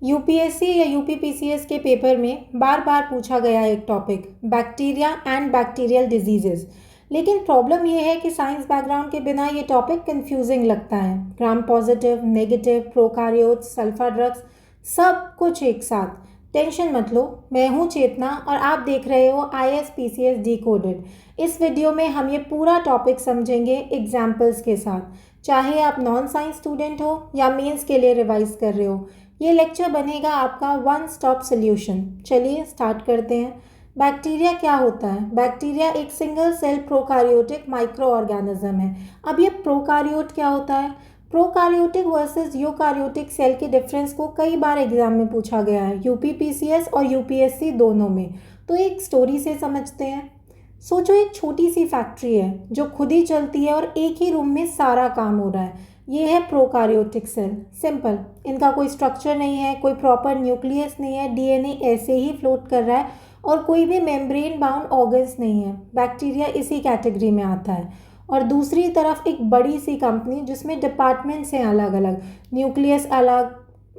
UPSC या UPPCS के paper में बार बार पूछा गया एक topic bacteria and bacterial diseases. लेकिन प्रॉब्लम यह है कि साइंस बैकग्राउंड के बिना ये टॉपिक कंफ्यूजिंग लगता है। Gram positive, negative, prokaryotes, sulfa drugs, सब कुछ एक साथ। टेंशन मत लो, मैं हूँ चेतना और आप देख रहे हो ISPCS डिकोडेड। इस वीडियो में हम ये पूरा टॉपिक समझेंगे एग्जाम्पल्स के साथ। चाहे आप नॉन साइंस स्टूडेंट हो या मेंस के लिए रिवाइज कर रहे हो, ये लेक्चर बनेगा आपका वन स्टॉप सोल्यूशन। चलिए स्टार्ट करते हैं। बैक्टीरिया क्या होता है? बैक्टीरिया एक सिंगल सेल प्रोकारियोटिक माइक्रो ऑर्गेनिज्म है। अब ये प्रोकारियोट क्या होता है? प्रोकारियोटिक वर्सेस यूकारियोटिक सेल के डिफरेंस को कई बार एग्जाम में पूछा गया है, यूपीपीसीएस और यूपीएससी दोनों में। तो एक स्टोरी से समझते हैं। सोचो एक छोटी सी फैक्ट्री है जो खुद ही चलती है और एक ही रूम में सारा काम हो रहा है। ये है प्रोकारियोटिक सेल। सिंपल, इनका कोई स्ट्रक्चर नहीं है, कोई प्रॉपर न्यूक्लियस नहीं है, डीएनए ऐसे ही फ्लोट कर रहा है और कोई भी मेम्ब्रेन बाउंड ऑर्गन्स नहीं है। बैक्टीरिया इसी कैटेगरी में आता है। और दूसरी तरफ एक बड़ी सी कंपनी जिसमें डिपार्टमेंट्स हैं अलग अलग, न्यूक्लियस अलग,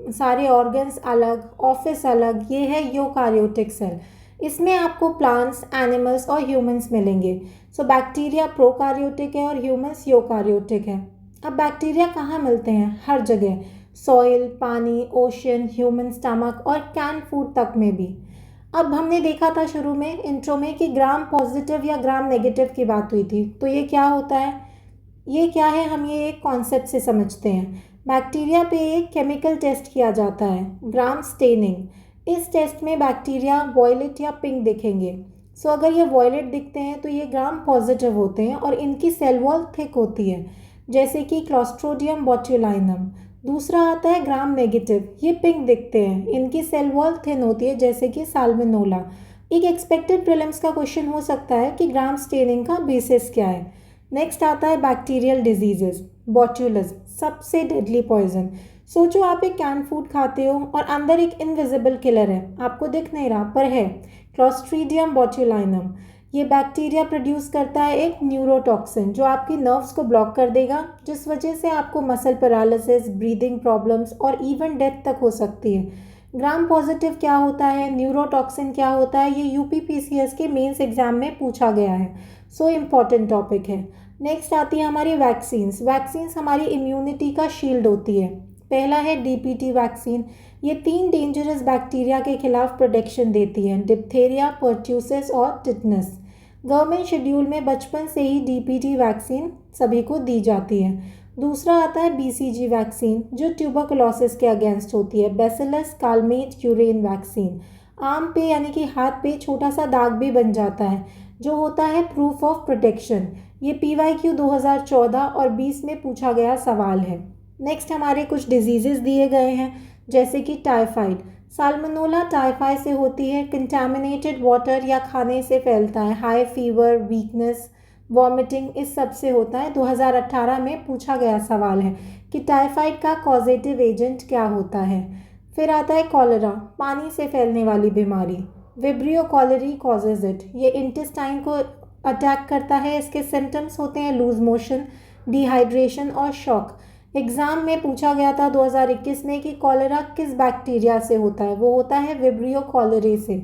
सारे ऑर्गन्स अलग, ऑफिस अलग। ये है यूकारियोटिक सेल। इसमें आपको प्लांट्स, एनिमल्स और ह्यूमंस मिलेंगे। सो बैक्टीरिया प्रोकारियोटिक है और ह्यूमंस यूकारियोटिक है। अब बैक्टीरिया कहाँ मिलते हैं? हर जगह, सॉइल, पानी, ओशन, ह्यूमन स्टमक और कैन फूड तक में भी। अब हमने देखा था शुरू में इंट्रो में कि ग्राम पॉजिटिव या ग्राम नेगेटिव की बात हुई थी। तो ये क्या होता है? ये क्या है, हम ये एक कॉन्सेप्ट से समझते हैं। बैक्टीरिया पे एक केमिकल टेस्ट किया जाता है, ग्राम स्टेनिंग। इस टेस्ट में बैक्टीरिया वॉयलेट या पिंक दिखेंगे। सो अगर ये वॉयलेट दिखते हैं तो ये ग्राम पॉजिटिव होते हैं और इनकी सेल वॉल थिक होती है, जैसे कि क्लोस्ट्रोडियम बोट्यूलिनम। दूसरा आता है ग्राम नेगेटिव, ये पिंक दिखते हैं, इनकी सेल वॉल थिन होती है, जैसे कि साल्मोनेला। एक एक्सपेक्टेड प्रीलिम्स का क्वेश्चन हो सकता है कि ग्राम स्टेनिंग का बेसिस क्या है। नेक्स्ट आता है बैक्टीरियल डिजीजेस। बोट्यूलिज्म सबसे डेडली पॉइजन। सोचो आप एक कैन फूड खाते हो और अंदर एक इनविजिबल किलर है, आपको दिख नहीं रहा पर है, क्लोस्ट्रीडियम बोट्यूलिनम। ये बैक्टीरिया प्रोड्यूस करता है एक न्यूरोटॉक्सिन जो आपकी नर्व्स को ब्लॉक कर देगा, जिस वजह से आपको मसल पैरालिसिस, ब्रीदिंग प्रॉब्लम्स और इवन डेथ तक हो सकती है। ग्राम पॉजिटिव क्या होता है, न्यूरोटॉक्सिन क्या होता है, ये यूपीपीसीएस के मेंस एग्जाम में पूछा गया है। सो इम्पॉर्टेंट टॉपिक है। नेक्स्ट आती है हमारी वैक्सीन्स। वैक्सीन्स हमारी इम्यूनिटी का शील्ड होती है। पहला है डीपीटी वैक्सीन। ये 3 डेंजरस बैक्टीरिया के खिलाफ प्रोटेक्शन देती है, डिप्थेरिया, पर्ट्यूसिस और टिटनस। गवर्नमेंट शेड्यूल में बचपन से ही डीपीटी वैक्सीन सभी को दी जाती है। दूसरा आता है बीसीजी वैक्सीन जो ट्यूबरकुलोसिस के अगेंस्ट होती है, बैसिलस कालमेट यूरेन वैक्सीन। आर्म पे यानी कि हाथ पे छोटा सा दाग भी बन जाता है जो होता है प्रूफ ऑफ प्रोटेक्शन। ये PYQ 2014 और 20 में पूछा गया सवाल है। नेक्स्ट हमारे कुछ डिजीजेस दिए गए हैं, जैसे कि टाइफाइड। साल्मोनेला टाइफाई से होती है, कंटामिनेटेड वाटर या खाने से फैलता है। हाई फीवर, वीकनेस, वॉमिटिंग, इस सब से होता है। 2018 में पूछा गया सवाल है कि टाइफाइड का कॉजेटिव एजेंट क्या होता है। फिर आता है कॉलेरा, पानी से फैलने वाली बीमारी। Vibrio cholerae causes it. ये इंटेस्टाइन को अटैक करता है। इसके सिम्टम्स होते हैं लूज मोशन, डिहाइड्रेशन और शॉक। एग्जाम में पूछा गया था 2021 में कि कॉलेरा किस बैक्टीरिया से होता है, वो होता है विब्रियो कॉलेरी से।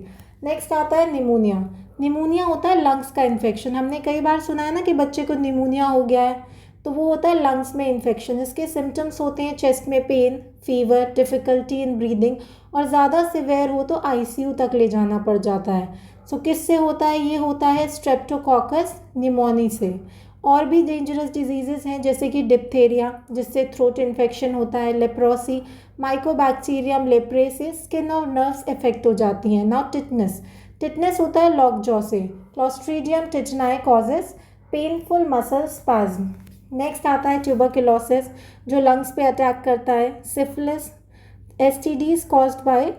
नेक्स्ट आता है निमोनिया। निमोनिया होता है लंग्स का इन्फेक्शन। हमने कई बार सुना है ना कि बच्चे को निमोनिया हो गया है, तो वो होता है लंग्स में इन्फेक्शन। इसके सिम्टम्स होते हैं चेस्ट में pain, fever, difficulty in breathing और ज़्यादा सिवियर हो तो ICU तक ले जाना पड़ जाता है। सो किससे होता है? ये होता है स्ट्रेप्टोकॉकस निमोनी से। और भी डेंजरस डिजीजेस हैं, जैसे कि डिप्थेरिया जिससे थ्रोट इन्फेक्शन होता है, लेप्रोसी, माइकोबैक्टीरियम लेप्रे से स्किन और नर्व्स इफेक्ट हो जाती हैं। Now tetanus. टिटनस होता है लॉक जॉ से। Clostridium tetani causes painful muscle spasm. Next आता है ट्यूबरकुलोसिस जो लंग्स पे अटैक करता है। Syphilis, STDs caused by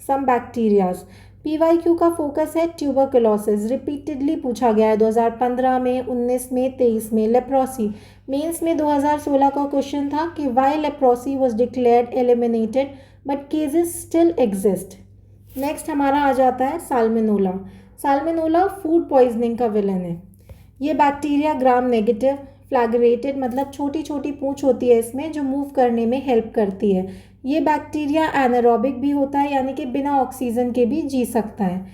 some bacterias. PYQ का फोकस है ट्यूबरकुलोसिस, रिपीटेडली पूछा गया है 2015 में, 19 में, 23 में। लेप्रोसी, मेंस में 2016 का क्वेश्चन था कि why leprosy was declared eliminated but cases still exist. Next हमारा आ जाता है साल्मोनेला। साल्मोनेला फूड पॉइजनिंग का विलन है। ये बैक्टीरिया ग्राम नेगेटिव, फ्लैगरेटेड मतलब छोटी छोटी पूंछ होती है इसमें जो मूव करने में हेल्प करती है। ये बैक्टीरिया एनारोबिक भी होता है यानी कि बिना ऑक्सीजन के भी जी सकता है।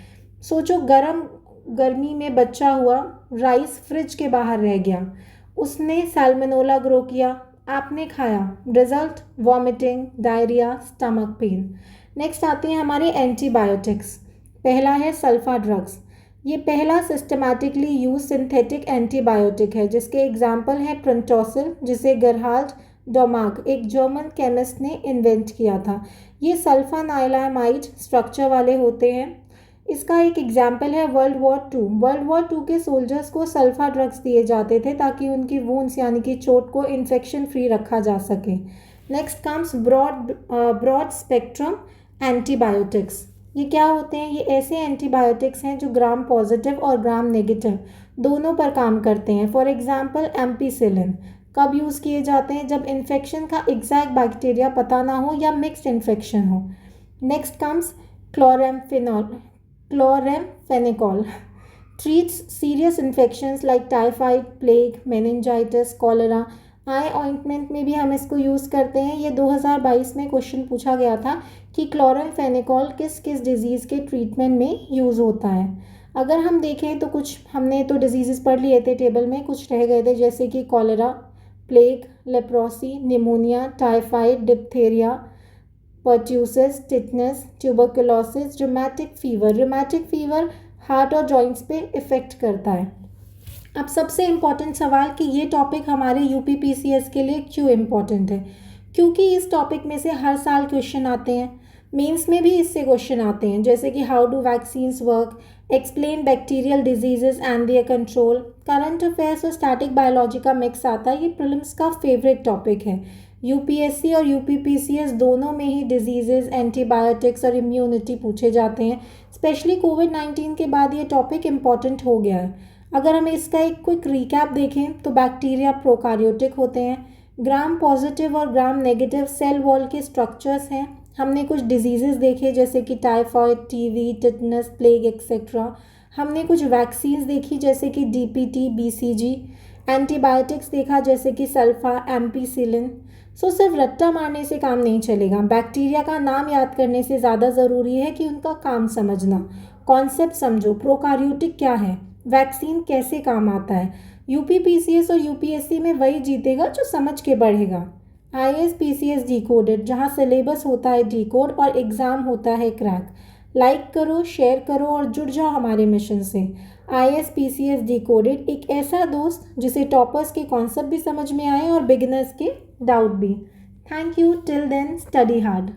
सोचो गर्मी में बचा हुआ राइस फ्रिज के बाहर रह गया, उसने सैल्मोनेला ग्रो किया, आपने खाया, result vomiting, diarrhoea, stomach pain. Next आते हैं हमारे एंटीबायोटिक्स। पहला है सल्फा ड्रग्स। ये पहला सिस्टमैटिकली यूज सिंथेटिक एंटीबायोटिक है जिसके एग्जाम्पल है प्रोंटोसिल, जिसे गरहाल्ड डोमार्क एक जर्मन केमिस्ट ने इन्वेंट किया था। ये सल्फानाइलामाइड स्ट्रक्चर वाले होते हैं। इसका एक एग्जाम्पल है वर्ल्ड वॉर 2 के सोल्जर्स को सल्फा ड्रग्स दिए जाते थे ताकि उनकी वूंड्स यानी कि चोट को इन्फेक्शन फ्री रखा जा सके। Next comes broad spectrum antibiotics. ये क्या होते हैं? ये ऐसे एंटीबायोटिक्स हैं जो ग्राम पॉजिटिव और ग्राम नेगेटिव दोनों पर काम करते हैं। फॉर एग्जांपल एम्पीसिलिन कब यूज़ किए जाते हैं? जब इन्फेक्शन का एग्जैक्ट बैक्टीरिया पता ना हो या मिक्स्ड इन्फेक्शन हो। Next comes chloramphenicol treats serious infections like typhoid, plague, meningitis, cholera। Eye ointment में भी हम इसको यूज़ करते हैं। ये 2022 में क्वेश्चन पूछा गया था कि क्लोरेम्फेनिकोल किस किस डिजीज़ के ट्रीटमेंट में यूज़ होता है। अगर हम देखें तो कुछ हमने तो डिजीज़ पढ़ लिए थे टेबल में, कुछ रह गए थे जैसे कि cholera, plague, leprosy, pneumonia, typhoid, diphtheria, pertussis, tetanus, tuberculosis, rheumatic fever heart और जॉइंट्स पे इफ़ेक्ट करता है। अब सबसे इम्पॉर्टेंट सवाल कि ये टॉपिक हमारे यूपीपीसीएस के लिए क्यों इम्पॉर्टेंट है? क्योंकि इस टॉपिक में से हर साल क्वेश्चन आते हैं। मेंस में भी इससे क्वेश्चन आते हैं जैसे कि how do vaccines work, explain bacterial diseases and their control, current affairs और स्टैटिक बायोलॉजी का मिक्स आता है। ये प्रीलिम्स का फेवरेट टॉपिक है। यूपीएससी और यूपीपीसीएस दोनों में ही डिजीजेस, एंटीबायोटिक्स और इम्यूनिटी पूछे जाते हैं। स्पेशली कोविड-19 के बाद ये टॉपिक इम्पॉर्टेंट हो गया है। अगर हम इसका एक क्विक रिकैप देखें तो बैक्टीरिया प्रोकार्योटिक होते हैं। ग्राम पॉजिटिव और ग्राम नेगेटिव सेल वॉल के स्ट्रक्चर्स हैं। हमने कुछ डिजीजेस देखे जैसे कि typhoid, TV, tetanus, plague etcetera. हमने कुछ वैक्सीन्स देखी जैसे कि डीपीटी, बीसीजी। एंटीबायोटिक्स देखा जैसे कि सल्फा, एम्पीसिलिन। सिर्फ रट्टा मारने से काम नहीं चलेगा। बैक्टीरिया का नाम याद करने से ज़्यादा ज़रूरी है कि उनका काम समझना। कॉन्सेप्ट समझो, प्रोकार्योटिक क्या है, वैक्सीन कैसे काम आता है। यूपीपीसीएस और यूपीएससी में वही जीतेगा जो समझ के बढ़ेगा। आईएसपीसीएस डिकोडेड, जहाँ सिलेबस होता है डिकोड और एग्ज़ाम होता है क्रैक। लाइक करो, शेयर करो और जुड़ जाओ हमारे मिशन से। आईएसपीसीएस डिकोडेड, एक ऐसा दोस्त जिसे टॉपर्स के कॉन्सेप्ट भी समझ में आए और बिगिनर्स के डाउट भी। Thank you. Till then study hard.